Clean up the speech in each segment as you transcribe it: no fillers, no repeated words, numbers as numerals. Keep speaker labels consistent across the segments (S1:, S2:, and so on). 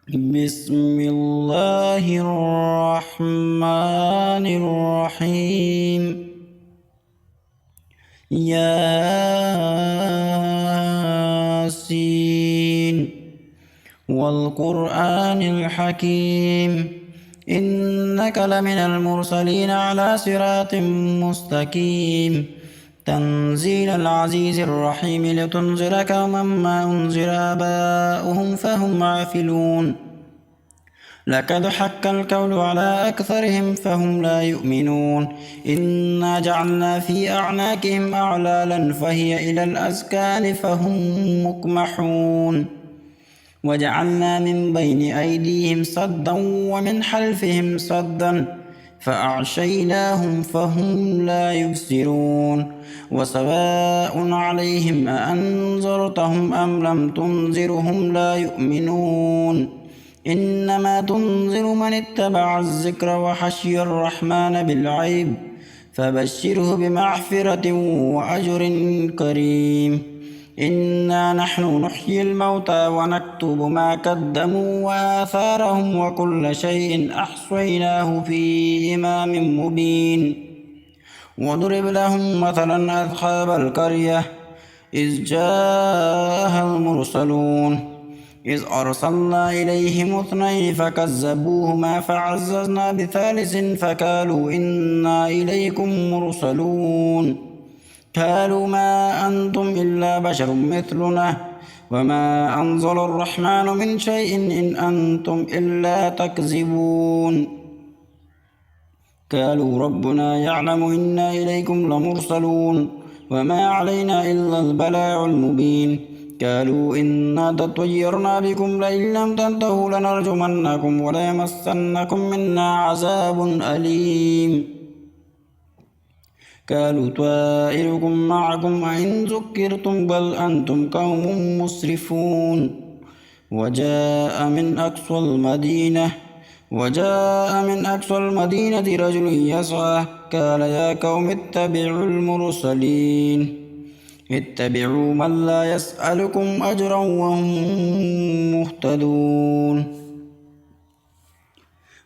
S1: بسم الله الرحمن الرحيم. ياسين والقرآن الحكيم إنك لمن المرسلين على صراط مستقيم تنزيل العزيز الرحيم لتنذر قوما ما أنذر آباؤهم فهم غافلون لقد حق القول على أكثرهم فهم لا يؤمنون إنا جعلنا في أعناقهم أغلالا فهي إلى الأذقان فهم مقمحون وجعلنا من بين أيديهم صدا ومن خلفهم صدا فأغشيناهم فهم لا يبصرون وسواء عليهم أأنذرتهم أم لم تنذرهم لا يؤمنون إنما تنذر من اتبع الذكر وخشي الرحمن بالغيب فبشره بمغفرة وأجر كريم إنا نحن نحيي الموتى ونكتب ما قدموا وآثارهم وكل شيء أحصيناه في إمام مبين واضرب لهم مثلا أصحاب القرية إذ جاءها المرسلون إذ أرسلنا إليهم اثنين فكذبوهما فعززنا بثالث فقالوا إنا إليكم مرسلون قالوا ما أنتم إلا بشر مثلنا وما أنزل الرحمن من شيء إن أنتم إلا تكذبون قالوا ربنا يعلم إنا إليكم لمرسلون وما علينا إلا البلاغ المبين قالوا إنا تطيرنا بكم لئن لم تنتهوا لنرجمنكم وليمسنكم منا عذاب أليم قالوا طائركم معكم أئن ذكرتم بل أنتم قوم مسرفون وجاء من أقصى المدينة رجل يسعى قال يا قوم اتبعوا المرسلين اتبعوا من لا يسألكم أجرا وهم مهتدون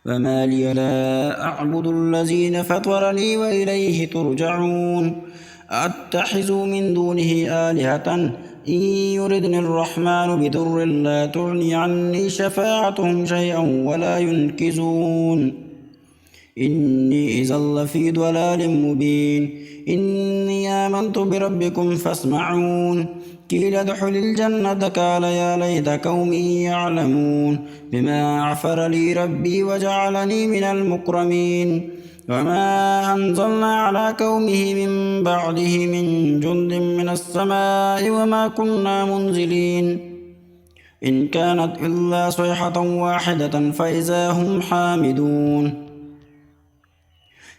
S1: وما لي لا أعبد الذين فطرني وإليه ترجعون أتخذ من دونه آلهة إن يردني الرحمن بضر لا تغني عني شفاعتهم شيئا ولا ينقذون إني إذا لفي ضلال مبين إني آمنت بربكم فاسمعون قيل ادخل الجنة قال يا ليت قومي يعلمون بما غفر لي ربي وجعلني من المكرمين وما أنزلنا على قومه من بعده من جند من السماء وما كنا منزلين إن كانت إلا صيحة واحدة فإذا هم حامدون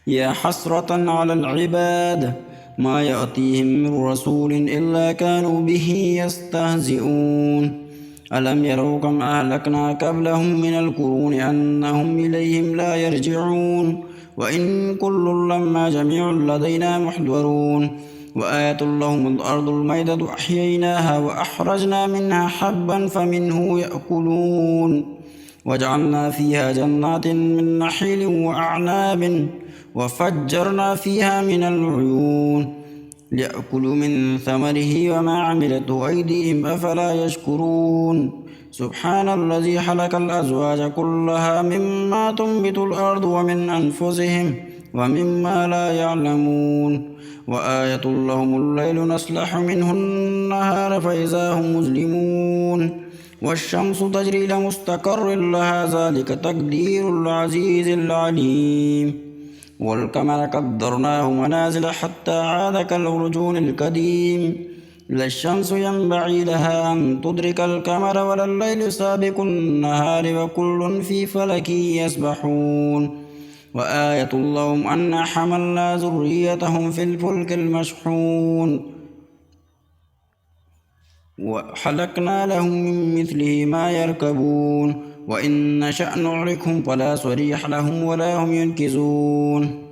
S1: يا حسرة على العباد ما يأتيهم من رسول إلا كانوا به يستهزئون ألم يروا كم أهلكنا قبلهم من القرون أنهم إليهم لا يرجعون وإن كل لما جميع لدينا محضرون وآية لهم الأرض الميتة أحييناها وأخرجنا منها حبا فمنه يأكلون وجعلنا فيها جنات من نخيل وأعناب وفجرنا فيها من العيون ليأكلوا من ثمره وما عملته أيديهم أفلا يشكرون سبحان الذي خلق الأزواج كلها مما تنبت الأرض ومن أنفسهم ومما لا يعلمون وآية لهم الليل نسلخ منه النهار فإذا هم مظلمون والشمس تجري لمستقر لها ذلك تقدير العزيز العليم والقمر قدرناه منازل حتى عاد كالعرجون القديم لا الشمس ينبغي لها أن تدرك القمر ولا الليل سابق النهار وكل في فلك يسبحون وآية لهم أنا حملنا ذريتهم في الفلك المشحون وخلقنا لهم من مثله ما يركبون وإن نشأ نغرقهم فلا صريخ لهم ولا هم ينقذون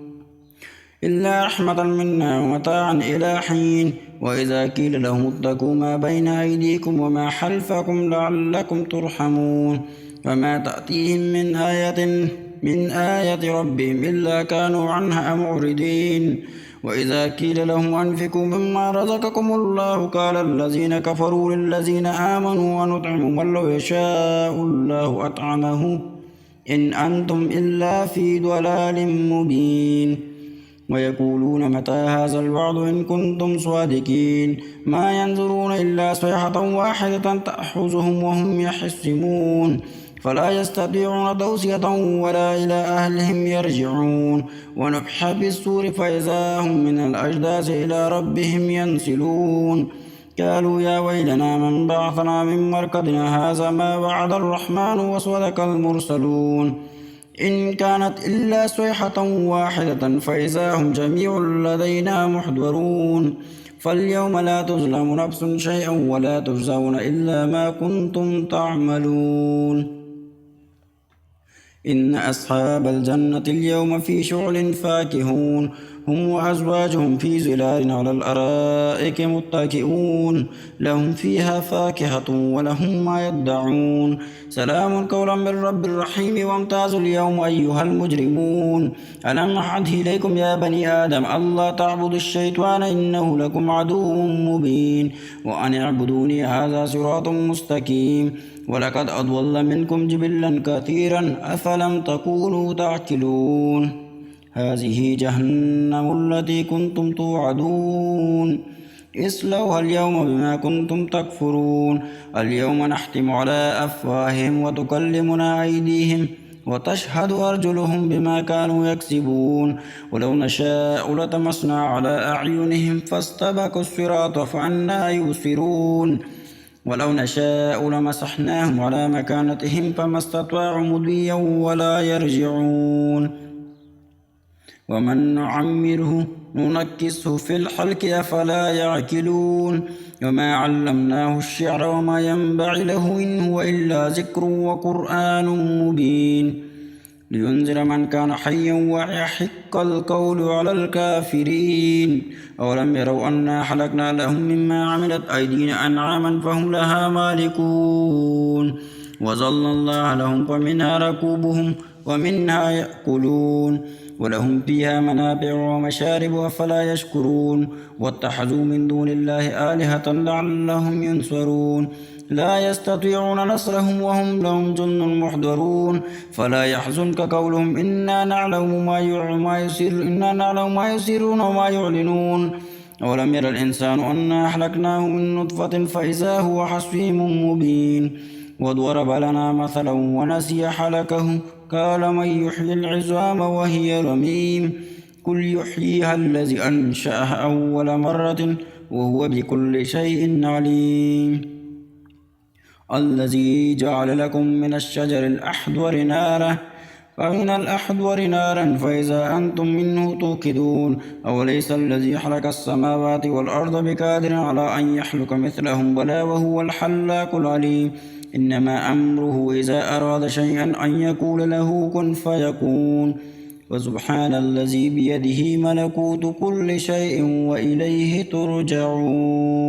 S1: إلا رحمة منا ومتاعا إلى حين وإذا قيل لهم اتقوا ما بين أيديكم وما خلفكم لعلكم ترحمون فما تأتيهم من آية ربهم إلا كانوا عنها معرضين وإذا قيل لهم أنفقوا مما رزقكم الله قال الذين كفروا للذين آمنوا ونطعم من لو يشاء الله أطعمه إن أنتم إلا في ضلال مبين ويقولون متى هذا الوعد إن كنتم صادقين ما ينظرون إلا صيحة واحدة تأخذهم وهم يحسمون فلا يستطيعون توصية ولا إلى أهلهم يرجعون ونفخ بالصور فإذا هم من الأجداث إلى ربهم ينسلون قالوا يا ويلنا من بعثنا من مرقدنا هذا ما وعد الرحمن وصدق المرسلون إن كانت إلا صيحة واحدة فإذا هم جميع لدينا محضرون فاليوم لا تظلم نفس شيئا ولا تجزون إلا ما كنتم تعملون إن أصحاب الجنة اليوم في شغل فاكهون هم وأزواجهم في ظلال على الأرائك متكئون لهم فيها فاكهة ولهم ما يدعون سلام قولا من رب الرحيم وامتازوا اليوم أيها المجرمون ألم أعهد إليكم يا بني آدم ألا تعبدوا الشيطان إنه لكم عدو مبين وأن اعبدوني هذا صراط مستقيم ولقد أضل منكم جبلا كثيرا أفلم تكونوا تعقلون هذه جهنم التي كنتم توعدون اصلوها اليوم بما كنتم تكفرون اليوم نختم على أفواههم وتكلمنا أيديهم وتشهد أرجلهم بما كانوا يكسبون ولو نشاء لطمسنا على أعينهم فاستبقوا الصراط فأنى يبصرون ولو نشاء لمسحناهم على مكانتهم فما استطاعوا مضيا ولا يرجعون ومن نعمره ننكسه في الخلق أفلا يعقلون وما علمناه الشعر وما ينبغي له إن هو إلا ذكر وقرآن مبين لينذر من كان حيا ويحق القول على الكافرين أولم يروا أنا خلقنا لهم مما عملت أيدينا أنعاما فهم لها مالكون وظللنا لهم فمنها ركوبهم ومنها يأكلون ولهم فيها منابع ومشارب أفلا يشكرون واتخذوا من دون الله آلهة لعلهم ينصرون لا يستطيعون نصرهم وهم لهم جند محضرون فلا يحزنك قولهم إنا نعلم ما يسرون وما يعلنون أولم ير الإنسان أنا أهلكناه من نطفة فإذا هو حصيم مبين وضرب لنا مثلا ونسي حلكه قال من يحيي العظام وهي رميم قل يحييها الذي أنشأها أول مرة وهو بكل شيء عليم الذي جعل لكم من الشجر الأخضر نارا فمن الأخضر نارا فإذا أنتم منه توقدون أوليس الذي خلق السماوات والأرض بقادر على أن يخلق مثلهم بلى وهو الخلاق العليم إنما أمره إذا أراد شيئا أن يقول له كن فيكون وسبحان الذي بيده ملكوت كل شيء وإليه ترجعون.